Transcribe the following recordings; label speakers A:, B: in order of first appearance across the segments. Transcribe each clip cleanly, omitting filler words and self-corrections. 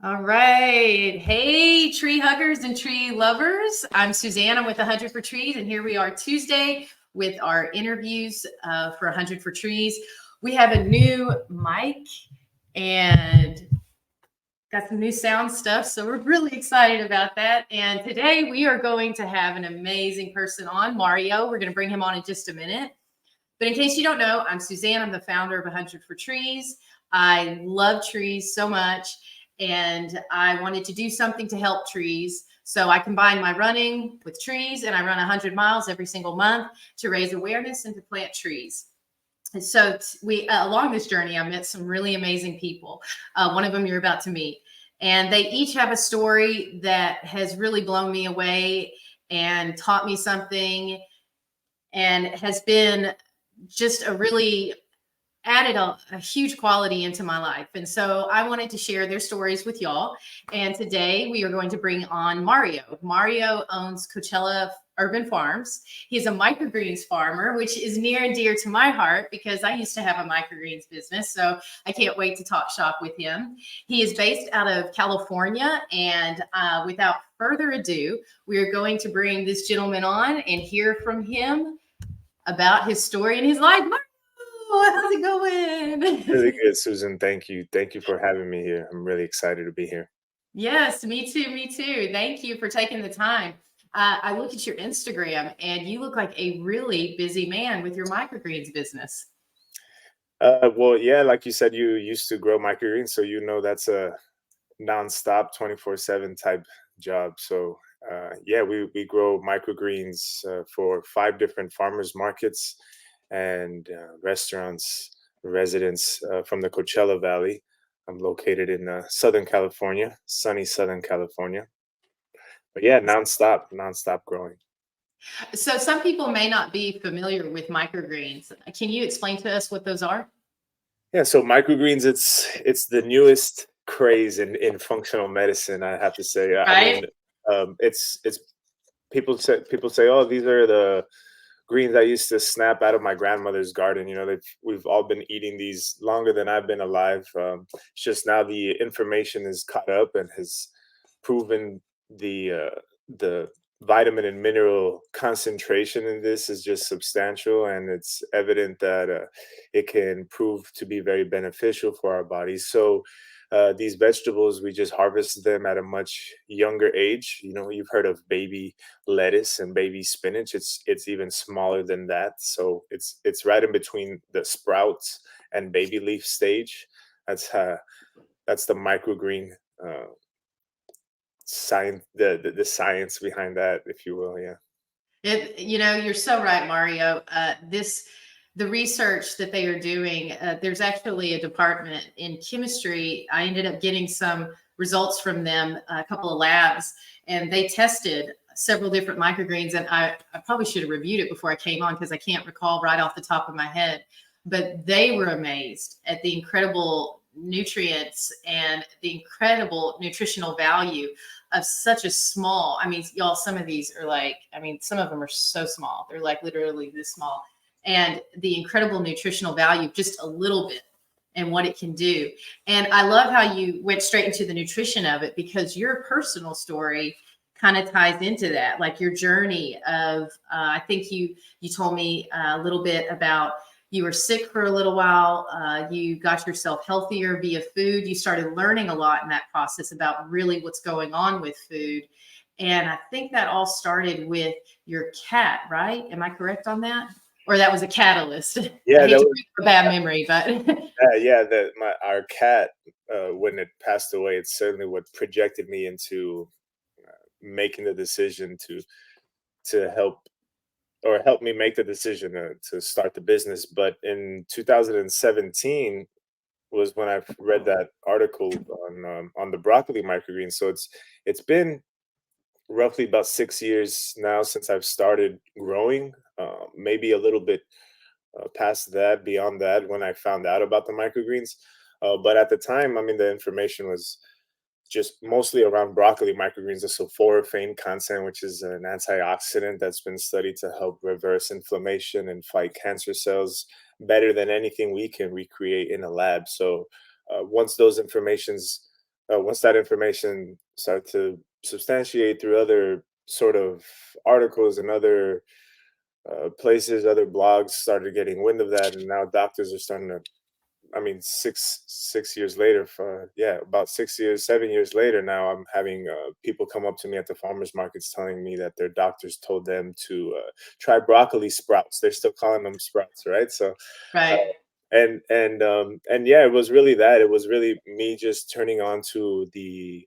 A: All right. Hey, tree huggers and tree lovers. I'm Suzanne. I'm with 100 for Trees, and here we are Tuesday with our interviews for 100 for Trees. We have a new mic and got some new sound stuff, so we're really excited about that. And today we are going to have an amazing person on, Mario. We're going to bring him on in just a minute. But in case you don't know, I'm Suzanne. I'm the founder of 100 for Trees. I love trees so much, and I wanted to do something to help trees. So I combine my running with trees, and I run 100 miles every single month to raise awareness and to plant trees. And so we, along this journey, I met some really amazing people. One of them you're about to meet, and they each have a story that has really blown me away and taught me something, and has been just a really added a huge quality into my life. And so I wanted to share their stories with y'all. And today we are going to bring on Mario. Mario owns Coachella Urban Farms. He's a microgreens farmer, which is near and dear to my heart because I used to have a microgreens business. So I can't wait to talk shop with him. He is based out of California. And without further ado, we are going to bring this gentleman on and hear from him about his story and his life. How's it
B: Really
A: going?
B: good, Susan. Thank you. Thank you for having me here. I'm really excited to be here.
A: Yes, me too. Me too. Thank you for taking the time. I look at your Instagram and you look like a really busy man with your microgreens business.
B: Well, yeah, like you said, you used to grow microgreens, so you know that's a nonstop, 24/7 type job. So, yeah, we grow microgreens for 5 different farmers markets and restaurants, residents from the Coachella Valley. I'm located in Southern California, sunny Southern California. But yeah, nonstop growing.
A: So some people may not be familiar with microgreens. Can you explain to us what those are?
B: Yeah, so microgreens, it's the newest craze in functional medicine, I have to say. I
A: Right?
B: mean, it's people say, "Oh, these are the greens I used to snap out of my grandmother's garden." We've all been eating these longer than I've been alive. It's just now the information is caught up and has proven the vitamin and mineral concentration in this is just substantial, and it's evident that it can prove to be very beneficial for our bodies. So these vegetables, we just harvest them at a much younger age. You've heard of baby lettuce and baby spinach. It's even smaller than that, so it's right in between the sprouts and baby leaf stage. That's the microgreen uh, science, the science behind that, if you will. Yeah.
A: You're so right, Mario. The research that they are doing, there's actually a department in chemistry. I ended up getting some results from them, a couple of labs, and they tested several different microgreens. And I probably should have reviewed it before I came on because I can't recall right off the top of my head. But they were amazed at the incredible nutrients and the incredible nutritional value of such a small, I mean, y'all, some of these are like, I mean, some of them are so small. They're like literally this small. And the incredible nutritional value, just a little bit and what it can do. And I love how you went straight into the nutrition of it because your personal story kind of ties into that, like your journey of, I think you told me a little bit about you were sick for a little while. You got yourself healthier via food. You started learning a lot in that process about really what's going on with food. And I think that all started with your cat, right? Am I correct on that? Or that was a catalyst. I
B: Yeah,
A: hate
B: that
A: to
B: was.
A: bring up a bad memory, but
B: Yeah, that my our cat, when it passed away, it's certainly what projected me into making the decision to help me make the decision to start the business. But in 2017 was when I read that article on the broccoli microgreen. So it's been roughly about 6 years now since I've started growing. Maybe a little bit past that, beyond that, when I found out about the microgreens. But at the time, I mean, the information was just mostly around broccoli microgreens, the sulforaphane content, which is an antioxidant that's been studied to help reverse inflammation and fight cancer cells better than anything we can recreate in a lab. So once those informations once that information started to substantiate through other sort of articles and other places, other blogs started getting wind of that, and now doctors are starting to. I mean, 6 years later, for yeah, about 6 years, 7 years later, now I'm having people come up to me at the farmers markets telling me that their doctors told them to try broccoli sprouts. They're still calling them sprouts, right? So, uh,
A: Right.
B: and yeah, it was really that. It was really me just turning on to the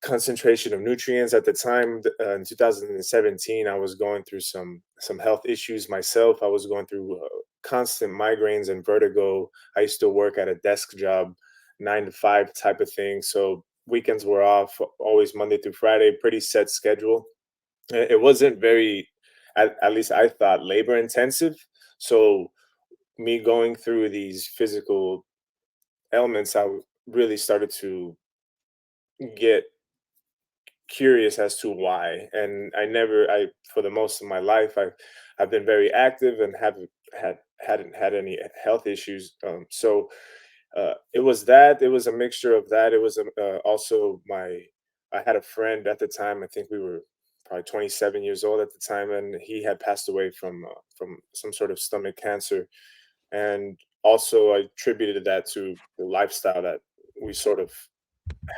B: concentration of nutrients at the time. In 2017, I was going through some health issues myself. I was going through constant migraines and vertigo. I used to work at a desk job, 9 to 5 type of thing, so weekends were off, always Monday through Friday, pretty set schedule. It wasn't very, at least I thought, labor intensive. So me going through these physical ailments, really started to get curious as to why. And I for the most of my life, I've been very active and haven't hadn't had any health issues. So it was that. It was a mixture of that. It was also my. I had a friend at the time. I think we were probably 27 years old at the time, and he had passed away from some sort of stomach cancer. And also, I attributed that to the lifestyle that we sort of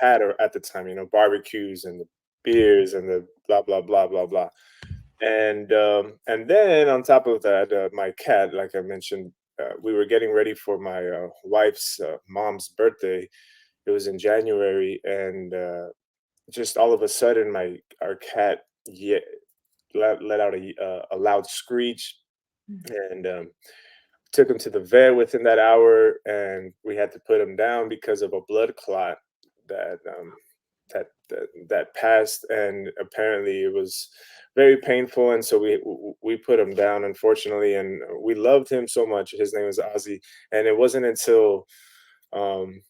B: had at the time, barbecues and the beers and the blah blah blah blah blah. And then on top of that, my cat, like I mentioned, we were getting ready for my wife's mom's birthday. It was in January, and just all of a sudden, my our cat let out a loud screech, and took him to the vet within that hour, and we had to put him down because of a blood clot that that passed, and apparently it was very painful, and so we put him down, unfortunately, and we loved him so much. His name was Ozzy, and it wasn't until um,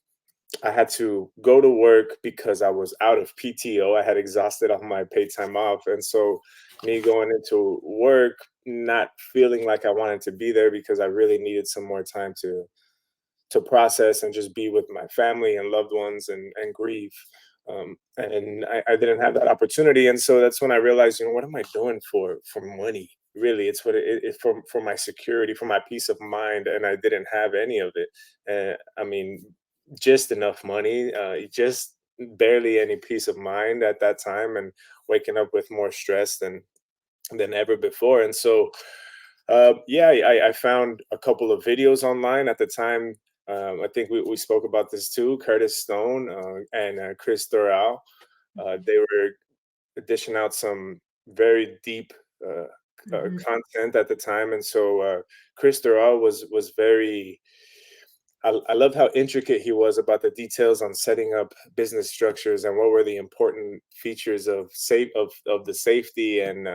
B: I had to go to work because I was out of PTO. I had exhausted all my paid time off. And so me going into work, not feeling like I wanted to be there because I really needed some more time to process and just be with my family and loved ones and grieve. And I didn't have that opportunity. And so that's when I realized, what am I doing for money? Really, it's what it for my security, for my peace of mind, and I didn't have any of it. I mean, just enough money, just barely any peace of mind at that time, and waking up with more stress than ever before. And so, yeah, I found a couple of videos online at the time. I think we spoke about this too. Curtis Stone and Chris Doral. They were dishing out some very deep uh,
A: Mhm.
B: content at the time, and so Chris Doral was very. I love how intricate he was about the details on setting up business structures and what were the important features of the safety and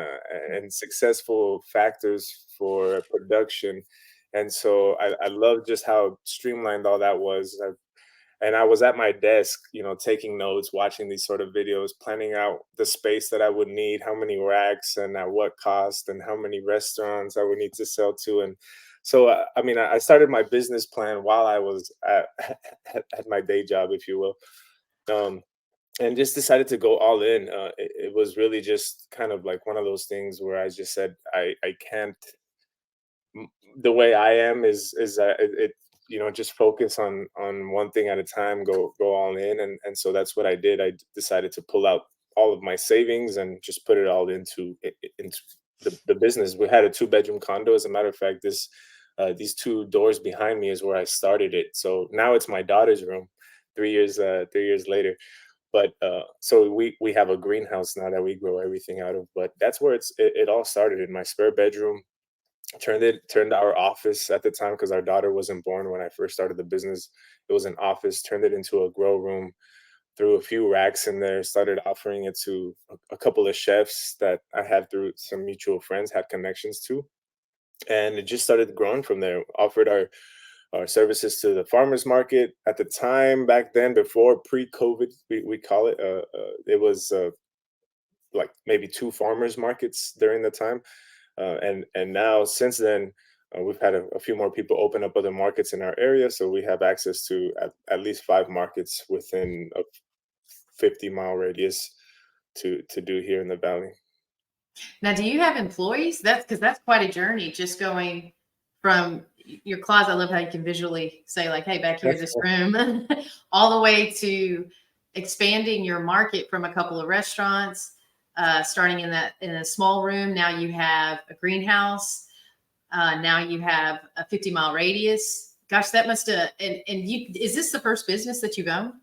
B: successful factors for production. And so I love just how streamlined all that was. And I was at my desk, taking notes, watching these sort of videos, planning out the space that I would need, how many racks and at what cost, and how many restaurants I would need to sell to. And so, I mean, I started my business plan while I was at my day job, if you will, um, and just decided to go all in. It was really just kind of like one of those things where I just said, I can't the way I am is just focus on one thing at a time, go all in, and so that's what I did. Decided to pull out all of my savings and just put it all into the business. We had a 2 bedroom condo. As a matter of fact, these two doors behind me is where I started it. So now it's my daughter's room. 3 years later, but so we have a greenhouse now that we grow everything out of. But that's where it all started, in my spare bedroom. Turned our office at the time, because our daughter wasn't born when I first started the business. It was an office, turned it into a grow room, threw a few racks in there, started offering it to a couple of chefs that I had through some mutual friends, had connections to, and it just started growing from there. Offered our services to the farmers market at the time. Back then, before pre-COVID, we call it, it was like maybe 2 farmers markets during the time. And now since then, We've had a few more people open up other markets in our area, so we have access to at least 5 markets within a 50-mile radius to do here in the valley.
A: Now, do you have employees? That's because that's quite a journey, just going from your closet. I love how you can visually say, like, hey, back here, this room, all the way to expanding your market from a couple of restaurants, starting in a small room. Now you have a greenhouse. Now you have a 50-mile radius. Gosh, that must have, and you, is this the first business that you've owned?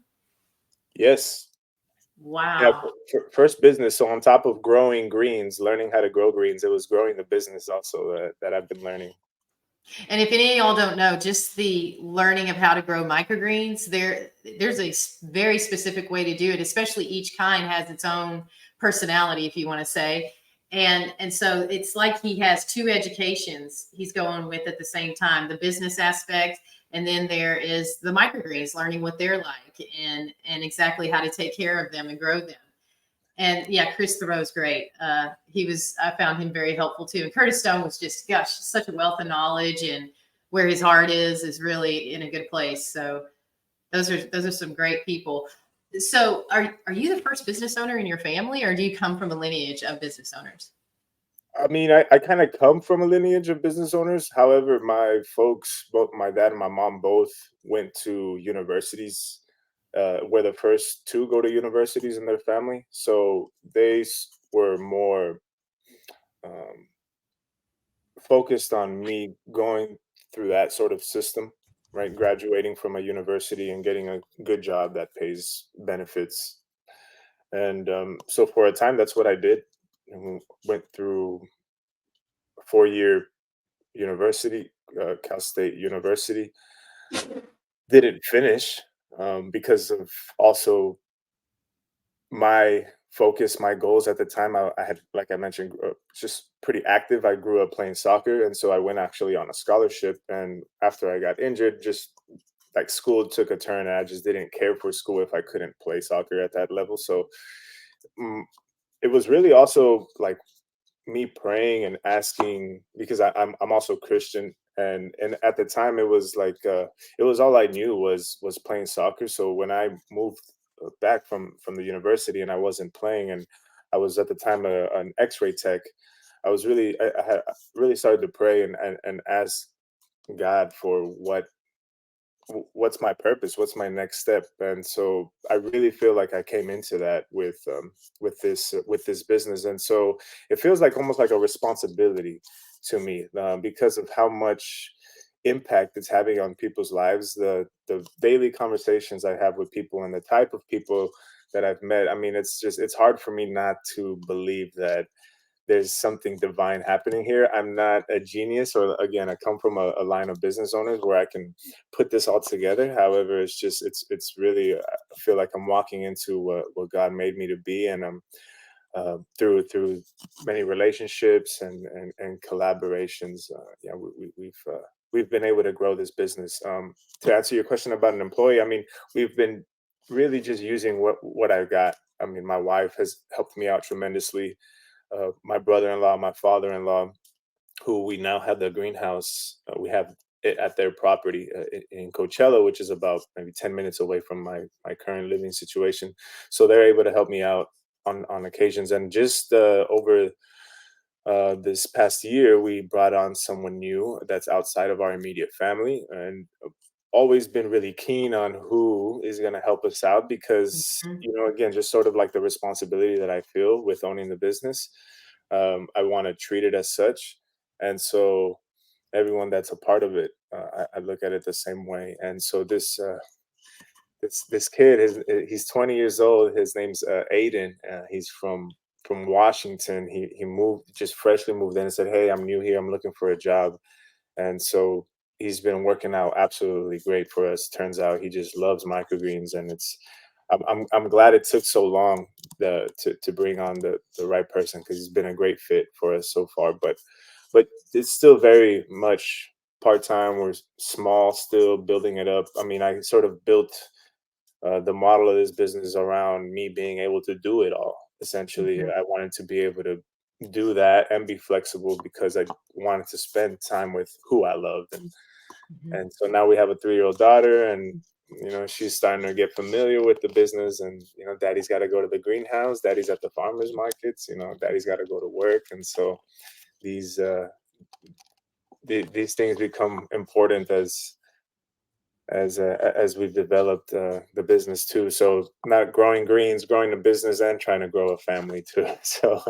B: Yes. Yeah,
A: Wow.
B: first business. So on top of growing greens, learning how to grow greens, it was growing the business also that I've been learning.
A: And if any of y'all don't know, just the learning of how to grow microgreens, there's a very specific way to do it, especially each kind has its own personality, if you want to say. And so it's like he has two educations he's going with at the same time, the business aspect, and then there is the microgreens, learning what they're like and exactly how to take care of them and grow them. And yeah, Chris Thoreau's great. I found him very helpful too. And Curtis Stone was just, gosh, such a wealth of knowledge, and where his heart is really in a good place. So those are some great people. So are you the first business owner in your family, or do you come from a lineage of business owners?
B: I mean, I kind of come from a lineage of business owners. However, my folks, both my dad and my mom, both went to universities. Were the first to go to universities in their family, so were more um, focused on me going through that sort of system, right? Graduating from a university and getting a good job that pays benefits. And so for a time, that's what I did. And went through a 4-year university, Cal State University. Didn't finish because of also my focus, my goals at the time. I had, like I mentioned, just pretty active. I grew up playing soccer, and so I went actually on a scholarship. And after I got injured, just like school took a turn, and I just didn't care for school if I couldn't play soccer at that level. So mm, it was really also like me praying and asking because I'm also Christian, and at the time it was like it was all I knew was playing soccer. So when I moved back from the university and I wasn't playing, and I was at the time an X-ray tech, I had really started to pray and ask God for what's my purpose, what's my next step. And so I really feel like I came into that with this business. And so it feels like almost like a responsibility to me, because of how much impact it's having on people's lives, the daily conversations I have with people and the type of people that I've met. I mean, it's hard for me not to believe that there's something divine happening here. I'm not a genius, or again, I come from a line of business owners where I can put this all together. However, it's really I feel like I'm walking into what God made me to be, and I'm through many relationships and collaborations. Yeah, we've been able to grow this business. To answer your question about an employee, I mean, we've been really just using what I've got. I mean, my wife has helped me out tremendously, my brother-in-law, my father-in-law, who we now have the greenhouse. We have it at their property in Coachella, which is about maybe 10 minutes away from my current living situation. So they're able to help me out on occasions. And just over this past year, we brought on someone new that's outside of our immediate family, and always been really keen on who is going to help us out because,
A: Mhm.
B: again, just sort of like the responsibility that I feel with owning the business. I want to treat it as such. And so everyone that's a part of it, I look at it the same way. And so this kid, he's 20 years old. His name's Aiden. He's from Washington. He moved, just freshly moved in, and said, "Hey, I'm new here. I'm looking for a job." And so he's been working out absolutely great for us. Turns out he just loves microgreens, and I'm glad it took so long to bring on the right person, because he's been a great fit for us so far. But it's still very much part time. We're small, still building it up. I mean, I sort of built the model of this business around me being able to do it all. Essentially,
A: Mhm.
B: I wanted to be able to do that and be flexible because I wanted to spend time with who I loved.
A: Mhm.
B: And so now we have a 3-year-old daughter, and she's starting to get familiar with the business. And daddy's got to go to the greenhouse, daddy's at the farmers markets, daddy's got to go to work. And so these these things become important as we've developed the business too. So not growing greens, growing the business, and trying to grow a family too. So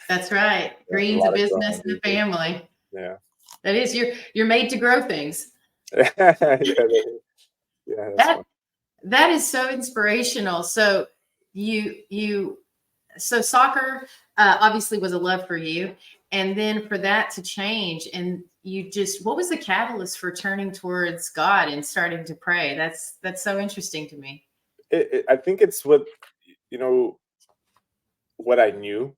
A: That's right.
B: yeah, a
A: Greens, a
B: lot of
A: business,
B: growing
A: and
B: these
A: a
B: days.
A: family.
B: Yeah.
A: That is, you're made to grow things.
B: Yeah, yeah, that's fun.
A: That is so inspirational. So you so soccer obviously was a love for you, and then for that to change, and you just, what was the catalyst for turning towards God and starting to pray? That's so interesting to me.
B: I think it's you know what I knew,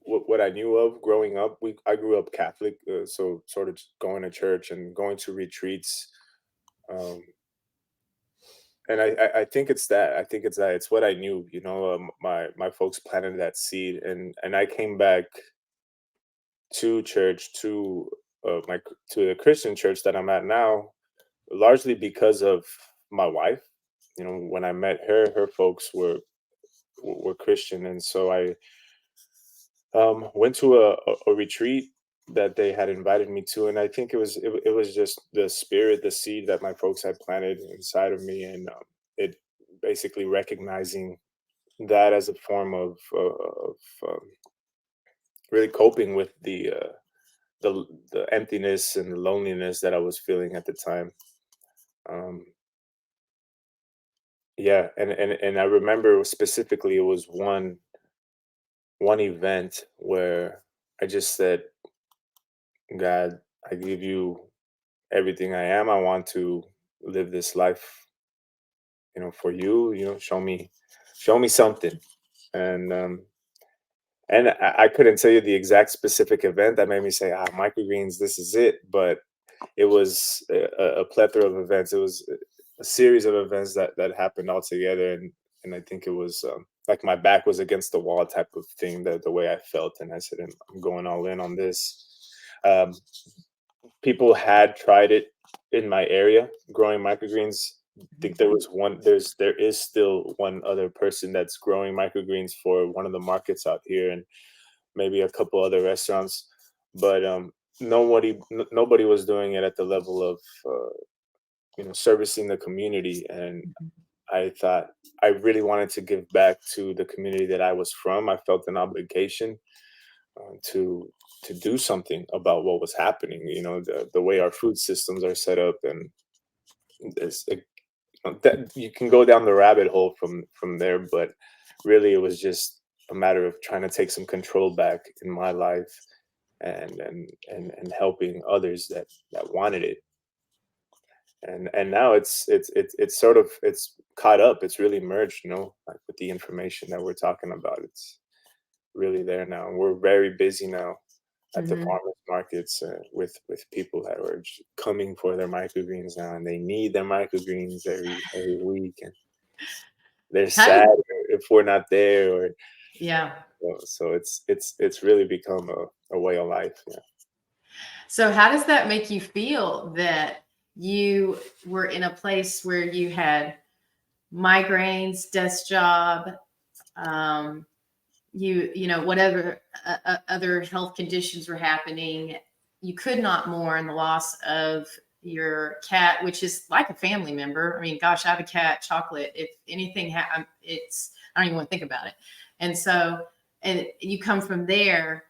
B: what I knew of growing up. I grew up Catholic, so sort of just going to church and going to retreats. Um, and I think it's that. I think it's that. It's what I knew. My folks planted that seed, and I came back to church to the Christian church that I'm at now, largely because of my wife. When I met her, her folks were Christian, and so I went to a retreat that they had invited me to, and I think it was just the spirit, the seed that my folks had planted inside of me, and it basically recognizing that as a form of really coping with the emptiness and the loneliness that I was feeling at the time. Um, yeah, and I remember specifically it was one event where I just said, God, I give you everything I am. I want to live this life, for you. Show me something. And I couldn't tell you the exact specific event that made me say, microgreens, this is it. But it was a plethora of events. It was a series of events that happened all together, and I think it was like my back was against the wall type of thing. The way I felt, and I said, I'm going all in on this. Um, People had tried it in my area growing microgreens. I think there is still one other person that's growing microgreens for one of the markets out here, and maybe a couple other restaurants, but nobody was doing it at the level of servicing the community. And
A: Mhm.
B: I thought I really wanted to give back to the community that I was from. I felt an obligation to do something about what was happening. The way our food systems are set up, and this, that you can go down the rabbit hole from there. But really, it was just a matter of trying to take some control back in my life, and helping others that wanted it. And now it's sort of it's caught up. It's really merged, like with the information that we're talking about. It's really there now. And we're very busy now at the
A: Mhm.
B: farmers markets, with people that are coming for their microgreens now, and they need their microgreens every week, and they're
A: How
B: sad
A: did,
B: if we're not there, or
A: yeah.
B: so it's really become a way of life. Yeah.
A: So how does that make you feel that you were in a place where you had migraines, desk job, um, whatever other health conditions were happening, you could not mourn the loss of your cat, which is like a family member. I mean, gosh, I have a cat, Chocolate. If anything it's, I don't even want to think about it. And so, and you come from there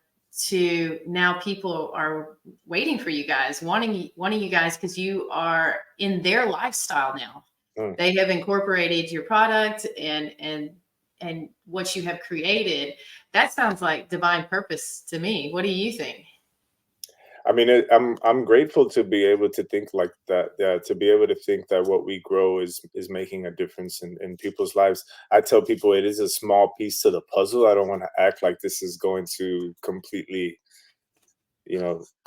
A: to now people are waiting for you guys, wanting you guys, because you are in their lifestyle now.
B: Mm.
A: They have incorporated your product and what you have created. That sounds like divine purpose to me. What do you think?
B: I mean, I'm grateful to be able to think like that. Yeah, to be able to think that what we grow is making a difference in people's lives. I tell people it is a small piece to the puzzle. I don't want to act like this is going to completely,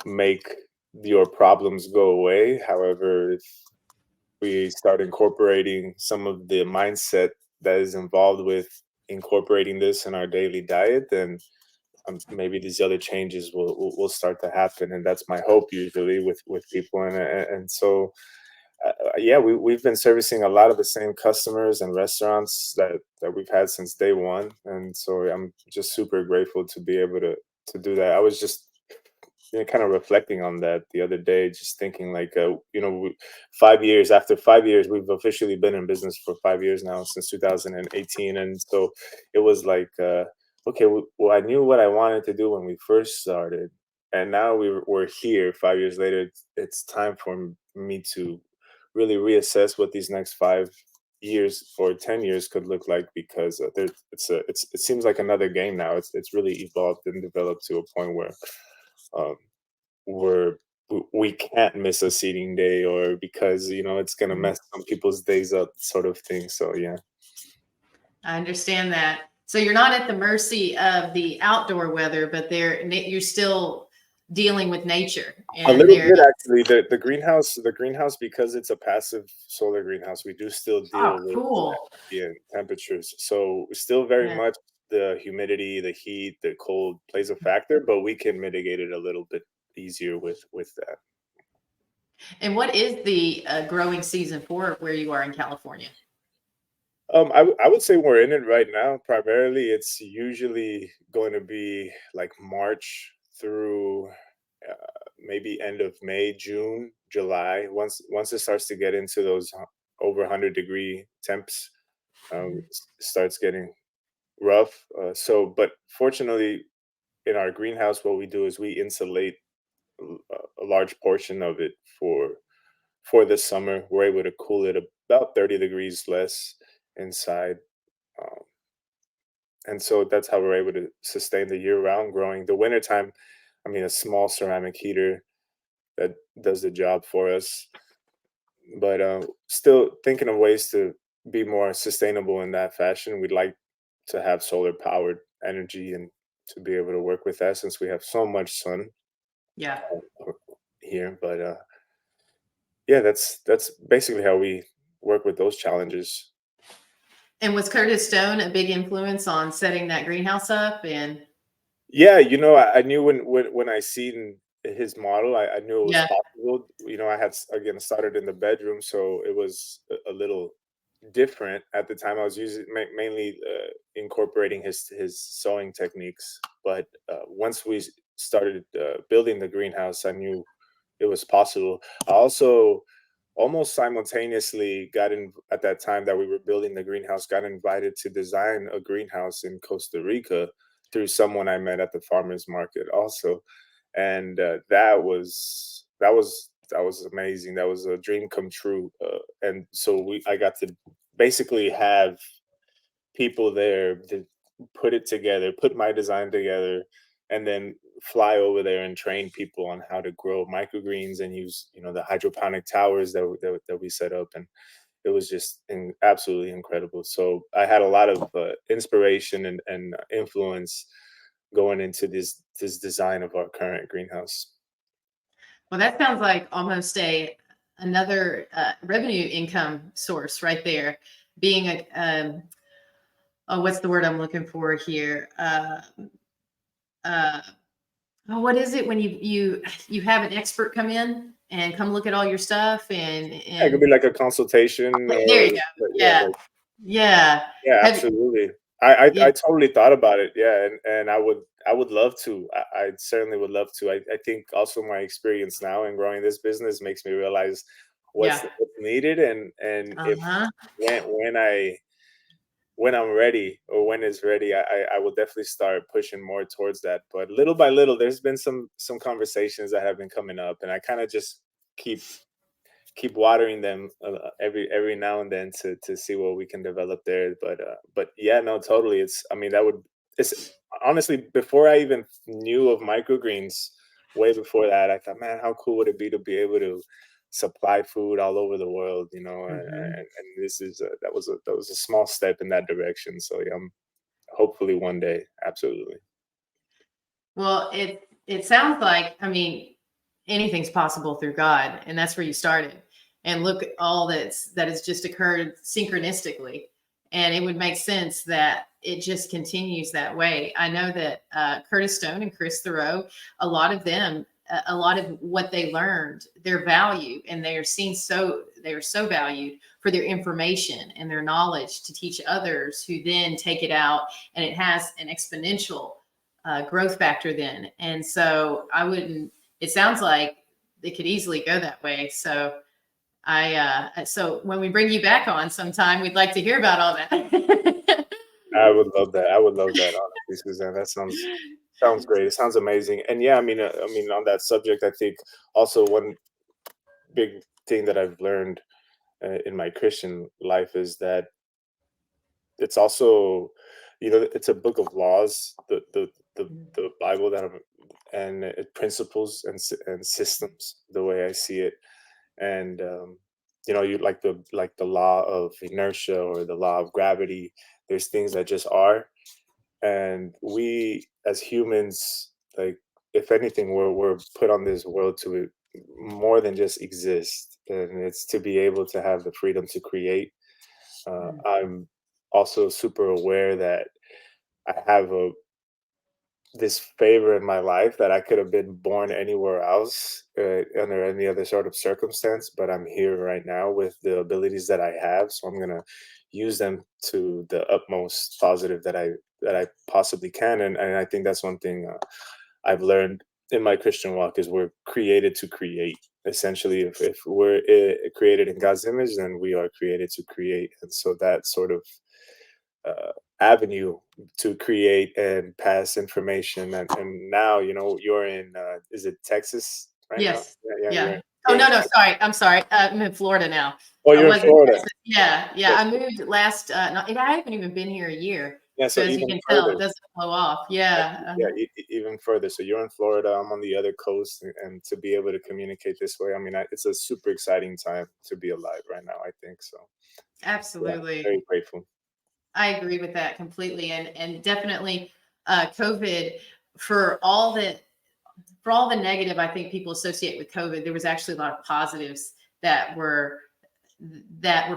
B: make your problems go away. However, if we start incorporating some of the mindset that is involved with incorporating this in our daily diet, then maybe these other changes will start to happen, and that's my hope usually with people, and so yeah, we've been servicing a lot of the same customers and restaurants that we've had since day one, and so I'm just super grateful to be able to do that. I was just kind of reflecting on that the other day, just thinking like, 5 years after 5 years, we've officially been in business for 5 years now, since 2018, and so it was like, okay, well, I knew what I wanted to do when we first started, and now we're here 5 years later. It's time for me to really reassess what these next 5 years or 10 years could look like, because it seems like another game now. It's really evolved and developed to a point where um, where we can't miss a seating day, or because it's gonna
A: Mhm.
B: mess some people's days up, sort of thing. So yeah,
A: I understand that. So you're not at the mercy of the outdoor weather, but you're still dealing with nature,
B: a
A: and
B: little
A: there.
B: bit actually. The greenhouse, because it's a passive solar greenhouse, we do still
A: Oh,
B: deal with
A: cool.
B: ambient temperatures. So still very
A: Yeah.
B: much the humidity, the heat, the cold plays a factor, but we can mitigate it a little bit easier with that.
A: And what is the growing season for where you are in California?
B: I would say we're in it right now. Primarily, it's usually going to be like March through maybe end of May, June, July. Once it starts to get into those over 100-degree temps, starts getting rough. But fortunately, in our greenhouse, what we do is we insulate a large portion of it for this summer. We're able to cool it about 30 degrees less inside. Um, and so that's how we're able to sustain the year-round growing. The wintertime, I mean, a small ceramic heater that does the job for us. But still thinking of ways to be more sustainable in that fashion. We'd like to have solar-powered energy and to be able to work with that, since we have so much sun
A: Yeah.
B: uh, here. But yeah, that's basically how we work with those challenges.
A: And was Curtis Stone a big influence on setting that greenhouse up? And
B: Yeah, I knew when I seen his model, I knew it was
A: yeah,
B: possible. I had again started in the bedroom, so it was a little different at the time. I was using mainly incorporating his sewing techniques, but once we started building the greenhouse, I knew it was possible. I also almost simultaneously got in at that time that we were building the greenhouse, got invited to design a greenhouse in Costa Rica through someone I met at the farmers market also. And that was amazing. That was a dream come true. And so I got to basically have people there to put it together, put my design together, and then fly over there and train people on how to grow microgreens and use the hydroponic towers that we set up. And it was just absolutely incredible. So I had a lot of inspiration and influence going into this design of our current greenhouse.
A: well, that sounds like almost a another revenue income source right there. Being a oh, what's the word I'm looking for here? Uh, oh, what is it when you have an expert come in and come look at all your stuff
B: Yeah, it could be
A: and
B: like a consultation,
A: there you
B: or
A: go.
B: yeah,
A: Yeah,
B: like,
A: yeah.
B: yeah,
A: Have
B: absolutely. I
A: yeah,
B: totally thought about it. Yeah, and I would love to. I certainly would love to. I think also my experience now in growing this business makes me realize
A: yeah.
B: what's needed, and if
A: Uh-huh.
B: when I'm ready, or when it's ready, I will definitely start pushing more towards that. But little by little, there's been some conversations that have been coming up, and I kind of just keep watering them every now and then to see what we can develop there. But yeah, no, totally. It's honestly, before I even knew of microgreens, way before that, I thought, man, how cool would it be to be able to supply food all over the world,
A: Mhm.
B: and this is that was a small step in that direction. So yeah, hopefully one day, absolutely.
A: Well, it sounds like, I mean, anything's possible through God, and that's where you started. And look at all that has just occurred synchronistically. And it would make sense that it just continues that way. I know that Curtis Stone and Chris Thoreau, a lot of them, a lot of what they learned, their value, and they are so valued for their information and their knowledge to teach others, who then take it out, and it has an exponential growth factor then. And so it sounds like it could easily go that way. So so when we bring you back on sometime, we'd like to hear about all that.
B: I would love that. I would love that, honestly, Suzanne. That sounds great. It sounds amazing. And yeah, I mean, on that subject, I think also one big thing that I've learned in my Christian life is that it's also, it's a book of laws, the Bible and principles and systems, the way I see it. And you like the law of inertia or the law of gravity. There's things that just are, and we as humans, like, if anything, we're put on this world to more than just exist, and it's to be able to have the freedom to create. I'm also super aware that I have this favor in my life that I could have been born anywhere else, under any other sort of circumstance, but I'm here right now with the abilities that I have, so I'm gonna use them to the utmost positive that I possibly can, and I think that's one thing I've learned in my Christian walk is we're created to create. Essentially, if we're created in God's image, then we are created to create, and so that sort of avenue to create and pass information. And now, you're in, is it Texas right now?
A: Yes.
B: Yeah,
A: Yeah. Oh,
B: you're in,
A: no, sorry. I'm sorry. I'm in Florida now.
B: oh,
A: I
B: you're in
A: wasn't.
B: Florida.
A: Yeah. Yeah.
B: Yes.
A: I moved last, no, I haven't even been here a year.
B: Yeah,
A: So
B: so
A: as you
B: even
A: can tell, it
B: further.
A: doesn't blow off.
B: Yeah,
A: Yeah.
B: yeah, even further. So you're in Florida, I'm on the other coast, and to be able to communicate this way, I mean, it's a super exciting time to be alive right now, I think so. Yeah,
A: Absolutely.
B: very grateful.
A: I agree with that completely. And definitely COVID, for all that, for all the negative I think people associate with COVID, there was actually a lot of positives that were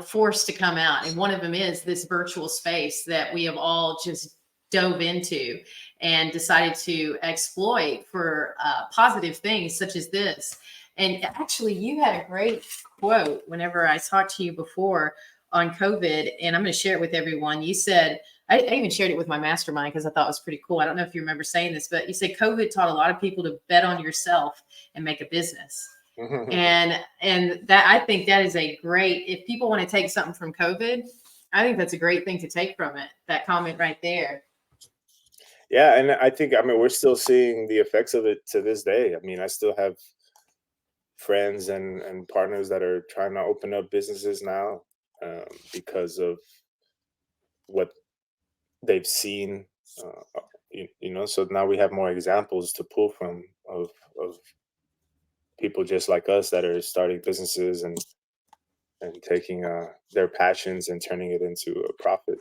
A: forced to come out. And one of them is this virtual space that we have all just dove into and decided to exploit for positive things such as this. And actually, you had a great quote whenever I talked to you before on COVID, and I'm going to share it with everyone. You said, I even shared it with my mastermind because I thought it was pretty cool. I don't know if you remember saying this, but you said COVID taught a lot of people to bet on yourself and make a business. And that, I think that is a great, if people want to take something from COVID, I think that's a great thing to take from it. That comment right there.
B: Yeah, and I think, I mean, we're still seeing the effects of it to this day. I mean, I still have friends and partners that are trying to open up businesses now, because of what they've seen. So now we have more examples to pull from of people just like us that are starting businesses and taking their passions and turning it into a profit.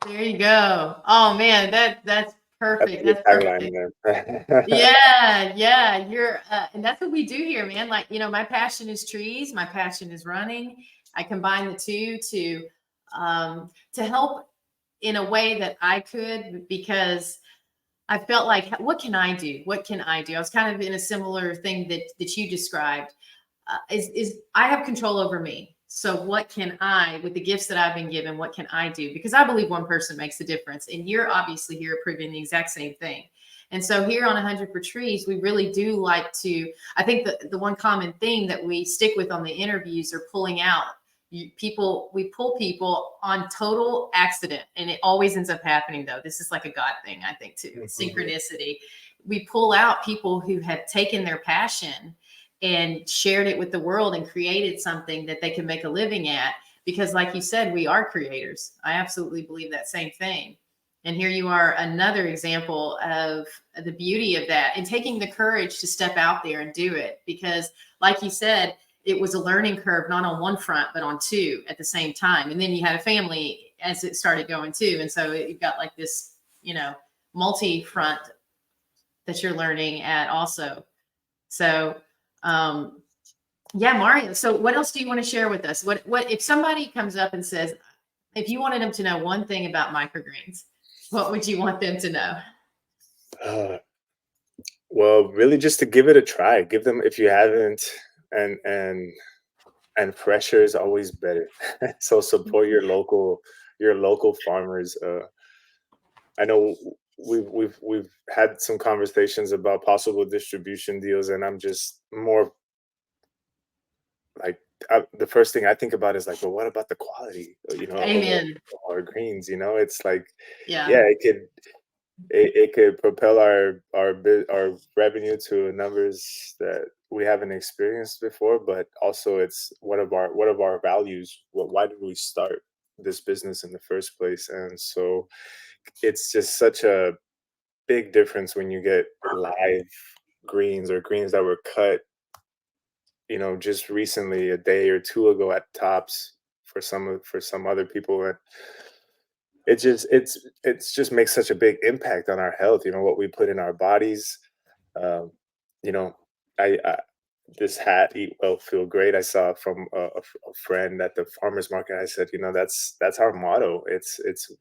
A: There you go. Oh man, that's
B: That's
A: perfect.
B: a good
A: That's
B: tagline
A: perfect.
B: there.
A: Yeah, yeah. And that's what we do here, man. Like, my passion is trees. My passion is running. I combine the two to help in a way that I could, because I felt like, what can I do? What can I do? I was kind of in a similar thing that you described. Is I have control over me. So what can I, with the gifts that I've been given, what can I do? Because I believe one person makes a difference, and you're obviously here proving the exact same thing. And so here on 100 for Trees, we really do like to. I think the one common theme that we stick with on the interviews are pulling out people. We pull people on total accident, and it always ends up happening though. This is like a God thing, I think, too. Synchronicity. We pull out people who have taken their passion and shared it with the world and created something that they can make a living at. Because like you said, we are creators. I absolutely believe that same thing. And here you are, another example of the beauty of that, and taking the courage to step out there and do it. Because like you said, it was a learning curve, not on one front, but on two at the same time. And then you had a family as it started going too. And so you've got like this, multi-front that you're learning at also. So, yeah, Mario. So what else do you want to share with us? What if somebody comes up and says, If you wanted them to know one thing about microgreens, what would you want them to know?
B: Uh, well, really, just to give it a try. Give them if you haven't, and pressure is always better. So support your local farmers. I know we've had some conversations about possible distribution deals, and I'm just more like the first thing I think about is like, well, what about the quality,
A: Amen.
B: of our greens? It's like,
A: Yeah.
B: yeah, it could propel our revenue to numbers that we haven't experienced before, but also it's one of our values. Why did we start this business in the first place? And so it's just such a big difference when you get live greens or greens that were cut, just recently, a day or two ago at tops for some other people, and it's just makes such a big impact on our health. What we put in our bodies. Um, you know, I this hat, eat well, feel great. I saw from a friend at the farmers market. I said, that's our motto.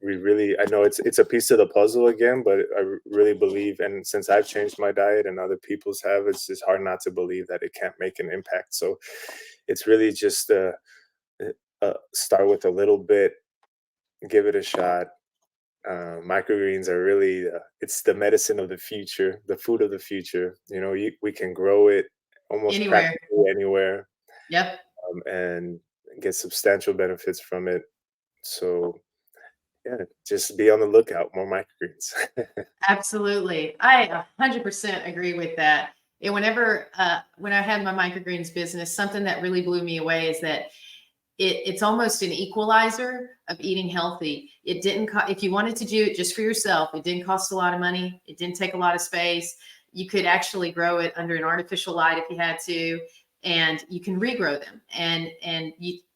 B: We really, I know it's a piece of the puzzle again, but really believe, and since I've changed my diet and other people's have, it's just hard not to believe that it can't make an impact. So it's really just start with a little bit, give it a shot. Microgreens are really, it's the medicine of the future, the food of the future. We can grow it almost
A: Anywhere.
B: practically anywhere,
A: Yep.
B: and get substantial benefits from it. So yeah, just be on the lookout. More microgreens.
A: Absolutely. I 100% agree with that. And when I had my microgreens business, something that really blew me away is that it's almost an equalizer of eating healthy. It didn't if you wanted to do it just for yourself, it didn't cost a lot of money. It didn't take a lot of space. You could actually grow it under an artificial light if you had to, and you can regrow them. And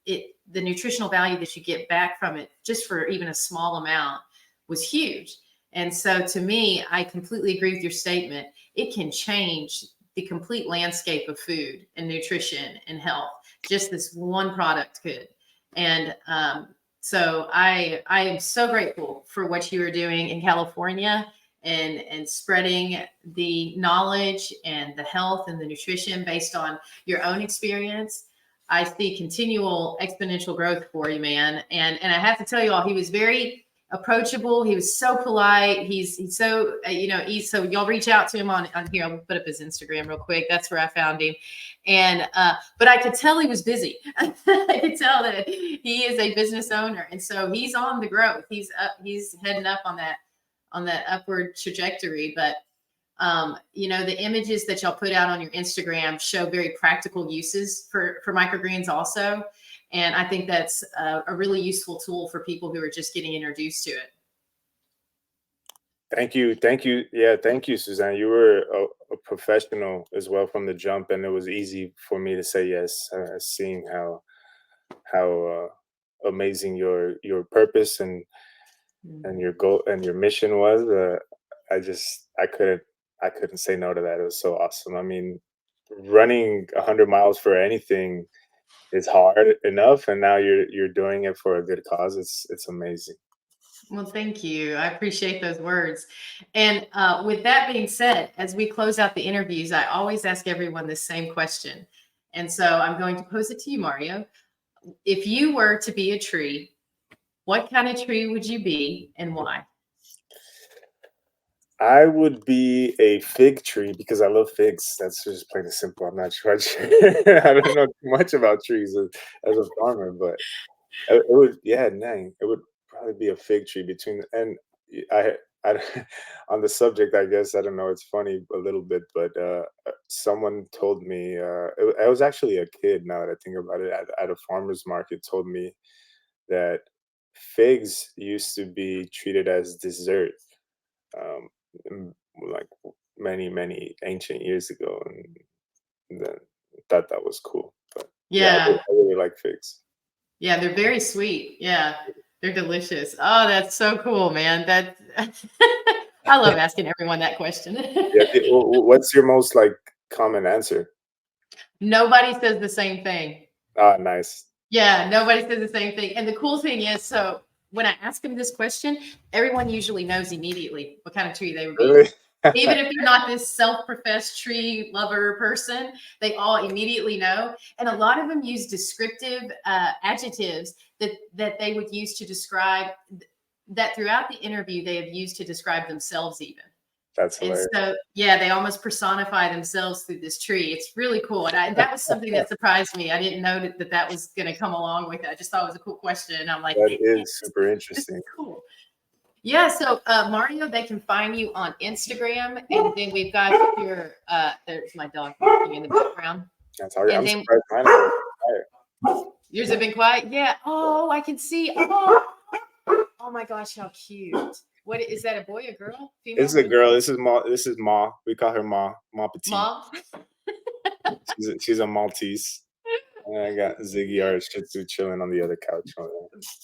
A: the nutritional value that you get back from it, just for even a small amount, was huge. And so to me, I completely agree with your statement. It can change the complete landscape of food and nutrition and health. Just this one product could. And so I am so grateful for what you are doing in California, and spreading the knowledge and the health and the nutrition based on your own experience. I see continual exponential growth for you, man. And I have to tell you all, he was very approachable. He was so polite. He's so he's so, y'all reach out to him on here. I'll put up his Instagram real quick. That's where I found him. And but I could tell he was busy. I could tell that he is a business owner, and so he's on the growth. He's heading up on that upward trajectory. But the images that y'all put out on your Instagram show very practical uses for microgreens also. And I think that's a really useful tool for people who are just getting introduced to it.
B: Thank you, yeah, thank you, Suzanne. You were a professional as well from the jump, and it was easy for me to say yes, seeing how amazing your purpose and your goal and your mission was. I couldn't say no to that. It was so awesome. I mean, running 100 miles for anything is hard enough, and now you're doing it for a good cause. It's amazing.
A: Well, thank you. I appreciate those words. And with that being said, as we close out the interviews, I always ask everyone the same question. And so I'm going to pose it to you, Mario. If you were to be a tree, what kind of tree would you be and why?
B: I would be a fig tree because I love figs. That's just plain and simple. I'm not sure. I don't know too much about trees as a farmer, but it would, yeah, dang, it would probably be a fig tree and I on the subject, I guess, I don't know, it's funny a little bit, but someone told me, I was actually a kid now that I think about it, at a farmer's market, told me that figs used to be treated as dessert, um, like many ancient years ago, and then thought that was cool. But yeah,
A: Yeah.
B: I really like figs.
A: Yeah, they're very sweet. Yeah, they're delicious. Oh, that's so cool, man. That I love asking everyone that question.
B: Yeah. What's your most like common answer?
A: Nobody says the same thing.
B: Ah, nice.
A: Yeah, nobody says the same thing. And the cool thing is, so when I ask them this question, everyone usually knows immediately what kind of tree they would be.
B: Really?
A: Even if you're not this self-professed tree lover person, they all immediately know. And a lot of them use descriptive adjectives that they would use to describe that throughout the interview they have used to describe themselves even.
B: That's
A: And
B: hilarious.
A: so, yeah, they almost personify themselves through this tree. It's really cool. And that was something that surprised me. I didn't know that was going to come along with it. I just thought it was a cool question. And I'm like,
B: That
A: man,
B: is super
A: this
B: interesting.
A: is cool. Yeah. So, Mario, they can find you on Instagram. And then we've got your, there's my dog barking in the background.
B: That's how I'm
A: And then
B: surprised mine are quiet.
A: yours have been quiet. Yeah. Oh, I can see. Oh my gosh, how cute. What is that, a boy, a girl? Female?
B: This is a girl. This is Ma. This is Ma. We call her Ma. Ma Petite.
A: Mom?
B: She's a Maltese. And I got Ziggy, our Shih Tzu, chilling on the other couch.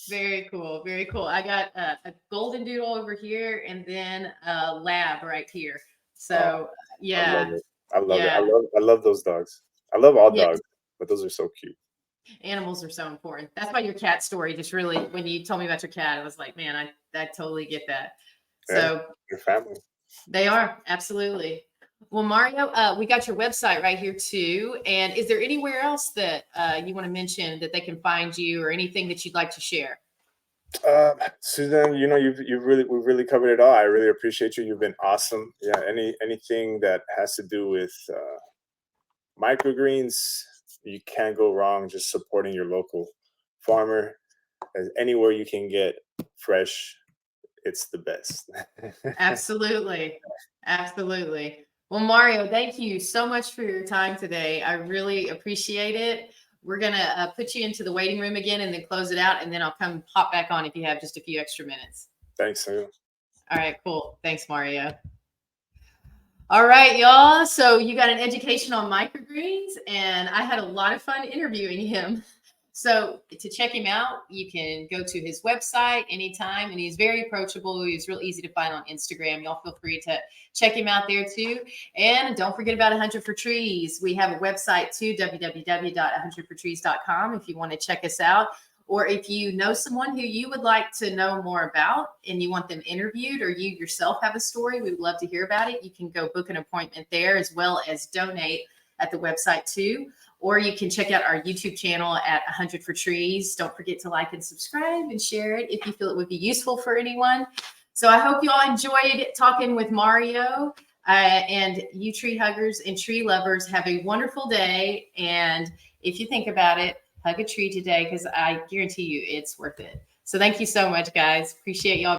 A: Very cool. Very cool. I got a golden doodle over here and then a lab right here. So,
B: I love
A: yeah.
B: it. I love it.
A: Yeah.
B: I love those dogs. I love all
A: Yes.
B: dogs, but those are so cute.
A: Animals are so important. That's why your cat story just really, when you told me about your cat, I was like, man, I totally get that.
B: Yeah,
A: So
B: your family.
A: they are. Absolutely. Well, Mario, we got your website right here too. And is there anywhere else that you want to mention that they can find you or anything that you'd like to share?
B: Suzanne, you know, we've really covered it all. I really appreciate you. You've been awesome. Yeah, anything that has to do with microgreens, you can't go wrong just supporting your local farmer. As anywhere you can get fresh, it's the best.
A: Absolutely. Absolutely. Well, Mario, thank you so much for your time today. I really appreciate it. We're going to put you into the waiting room again and then close it out. And then I'll come hop back on if you have just a few extra minutes.
B: Thanks, Sue.
A: All right, cool. Thanks, Mario. All right, y'all. So you got an education on microgreens, and I had a lot of fun interviewing him. So to check him out, you can go to his website anytime, and he's very approachable. He's real easy to find on Instagram. Y'all feel free to check him out there too. And don't forget about 100 for Trees. We have a website too, www.100fortrees.com if you want to check us out. Or if you know someone who you would like to know more about and you want them interviewed, or you yourself have a story, we would love to hear about it. You can go book an appointment there, as well as donate at the website too. Or you can check out our YouTube channel at 100 for Trees. Don't forget to like and subscribe and share it if you feel it would be useful for anyone. So I hope you all enjoyed talking with Mario. And you tree huggers and tree lovers, have a wonderful day. And if you think about it, hug a tree today, because I guarantee you it's worth it. So thank you so much, guys. Appreciate y'all.